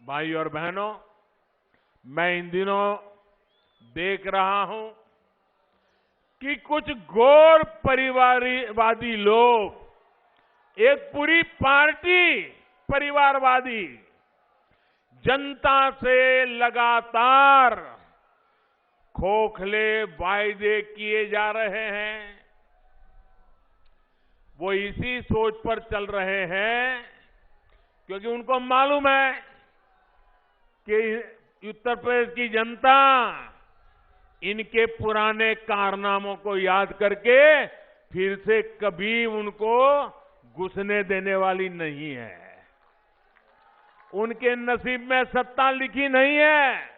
भाई और बहनों, मैं इन दिनों देख रहा हूं कि कुछ गैर परिवारवादी लोग एक पूरी पार्टी परिवारवादी जनता से लगातार खोखले वायदे किए जा रहे हैं। वो इसी सोच पर चल रहे हैं क्योंकि उनको मालूम है कि उत्तर प्रदेश की जनता इनके पुराने कारनामों को याद करके फिर से कभी उनको घुसने देने वाली नहीं है। उनके नसीब में सत्ता लिखी नहीं है।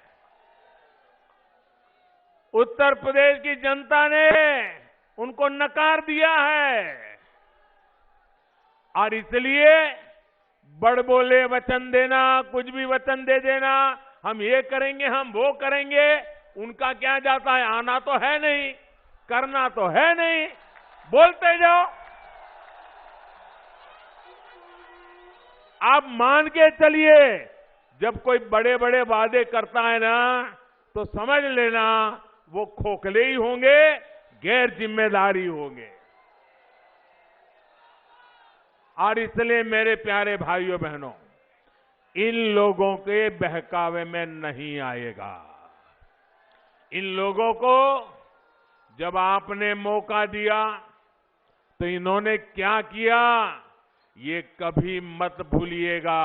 उत्तर प्रदेश की जनता ने उनको नकार दिया है और इसलिए बड़बोले वचन देना, कुछ भी वचन दे देना, हम ये करेंगे, हम वो करेंगे, उनका क्या जाता है। आना तो है नहीं, करना तो है नहीं, बोलते जाओ। आप मान के चलिए, जब कोई बड़े बड़े वादे करता है ना, तो समझ लेना वो खोखले ही होंगे, गैर जिम्मेदारी होंगे। और इसलिए मेरे प्यारे भाइयों बहनों, इन लोगों के बहकावे में नहीं आएगा। इन लोगों को जब आपने मौका दिया तो इन्होंने क्या किया, ये कभी मत भूलिएगा।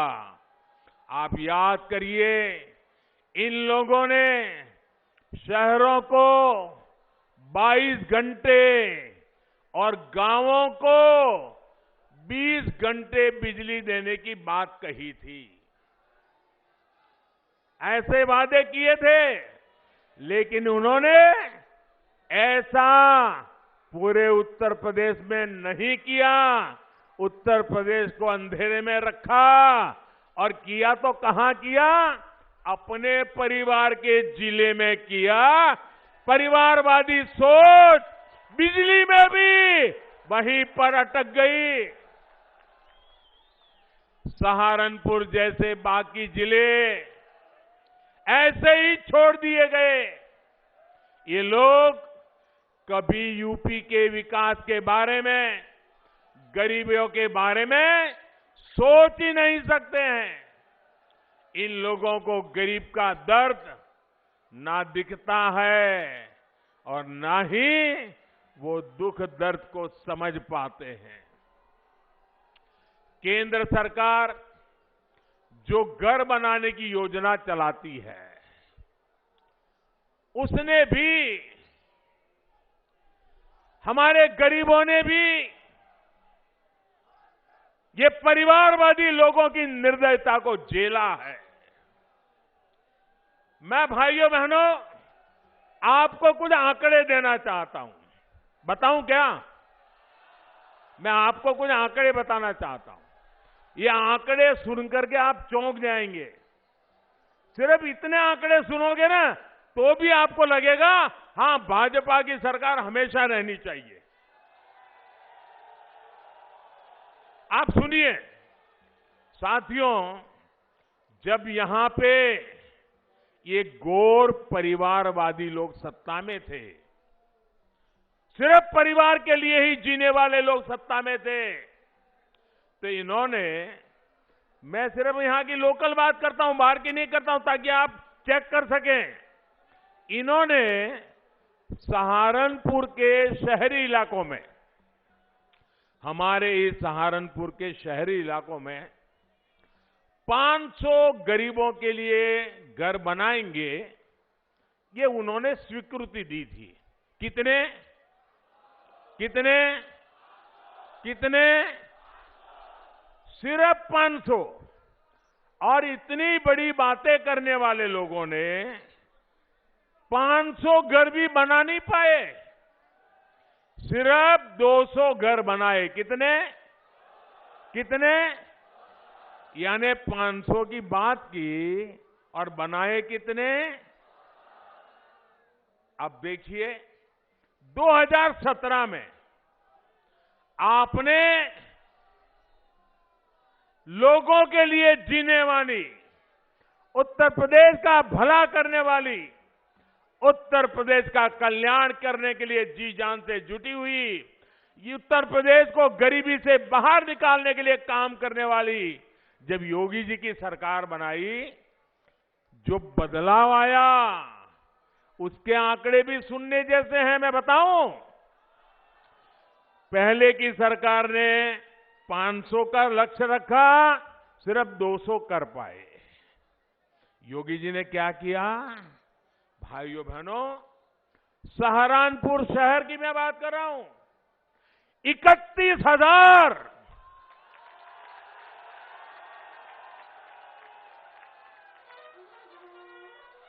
आप याद करिए, इन लोगों ने शहरों को 22 घंटे और गांवों को 20 घंटे बिजली देने की बात कही थी। ऐसे वादे किए थे, लेकिन उन्होंने ऐसा पूरे उत्तर प्रदेश में नहीं किया। उत्तर प्रदेश को अंधेरे में रखा और किया तो कहां किया, अपने परिवार के जिले में किया। परिवारवादी सोच बिजली में भी वहीं पर अटक गई। सहारनपुर जैसे बाकी जिले ऐसे ही छोड़ दिए गए। ये लोग कभी यूपी के विकास के बारे में, गरीबों के बारे में सोच ही नहीं सकते हैं। इन लोगों को गरीब का दर्द ना दिखता है और ना ही वो दुख दर्द को समझ पाते हैं। केंद्र सरकार जो घर बनाने की योजना चलाती है, उसने भी, हमारे गरीबों ने भी ये परिवारवादी लोगों की निर्दयता को झेला है। मैं भाइयों बहनों आपको कुछ आंकड़े देना चाहता हूं। बताऊं क्या? मैं आपको कुछ आंकड़े बताना चाहता हूं। ये आंकड़े सुन करके आप चौंक जाएंगे। सिर्फ इतने आंकड़े सुनोगे ना तो भी आपको लगेगा हां, भाजपा की सरकार हमेशा रहनी चाहिए। आप सुनिए साथियों, जब यहां पे ये गैर परिवारवादी लोग सत्ता में थे, सिर्फ परिवार के लिए ही जीने वाले लोग सत्ता में थे, तो इन्होंने, मैं सिर्फ यहां की लोकल बात करता हूं, बाहर की नहीं करता हूं, ताकि आप चेक कर सकें। इन्होंने सहारनपुर के शहरी इलाकों में, हमारे इस सहारनपुर के शहरी इलाकों में 500 गरीबों के लिए घर बनाएंगे, ये उन्होंने स्वीकृति दी थी। कितने कितने कितने? सिर्फ 500। और इतनी बड़ी बातें करने वाले लोगों ने 500 घर भी बना नहीं पाए, सिर्फ 200 घर बनाए। कितने कितने? यानी 500 की बात की और बनाए कितने? अब देखिए, 2017 में आपने लोगों के लिए जीने वाली उत्तर प्रदेश का भला करने वाली, उत्तर प्रदेश का कल्याण करने के लिए जी जान से जुटी हुई, ये उत्तर प्रदेश को गरीबी से बाहर निकालने के लिए काम करने वाली जब योगी जी की सरकार बनाई, जो बदलाव आया उसके आंकड़े भी सुनने जैसे हैं। मैं बताऊं, पहले की सरकार ने 500 का लक्ष्य रखा, सिर्फ 200 कर पाए। योगी जी ने क्या किया? भाइयों बहनों, सहारनपुर शहर की मैं बात कर रहा हूं, 31,000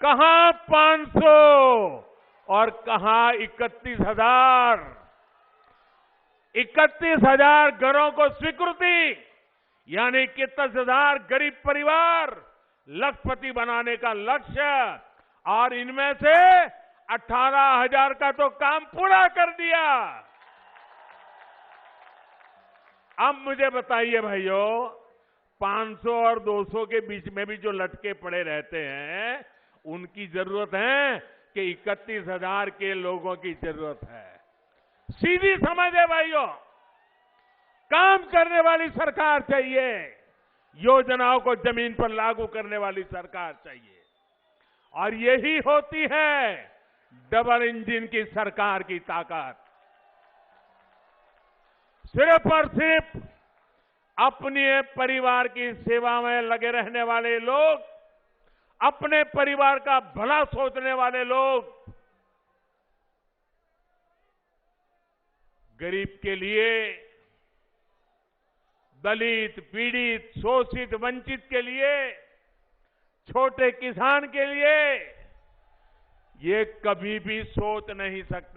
कहां 500 और कहां 31,000। 31,000 घरों को स्वीकृति, यानी 31,000 गरीब परिवार लखपति बनाने का लक्ष्य, और इनमें से 18,000 का तो काम पूरा कर दिया। अब मुझे बताइए भाइयों, 500 और 200 के बीच में भी जो लटके पड़े रहते हैं, उनकी जरूरत है कि 31,000 के लोगों की जरूरत है। सीधी समझ है भाइयों, काम करने वाली सरकार चाहिए, योजनाओं को जमीन पर लागू करने वाली सरकार चाहिए, और यही होती है डबल इंजन की सरकार की ताकत। सिर्फ और सिर्फ अपने परिवार की सेवा में लगे रहने वाले लोग, अपने परिवार का भला सोचने वाले लोग, गरीब के लिए, दलित, पीड़ित, शोषित, वंचित के लिए, छोटे किसान के लिए ये कभी भी सोच नहीं सकते।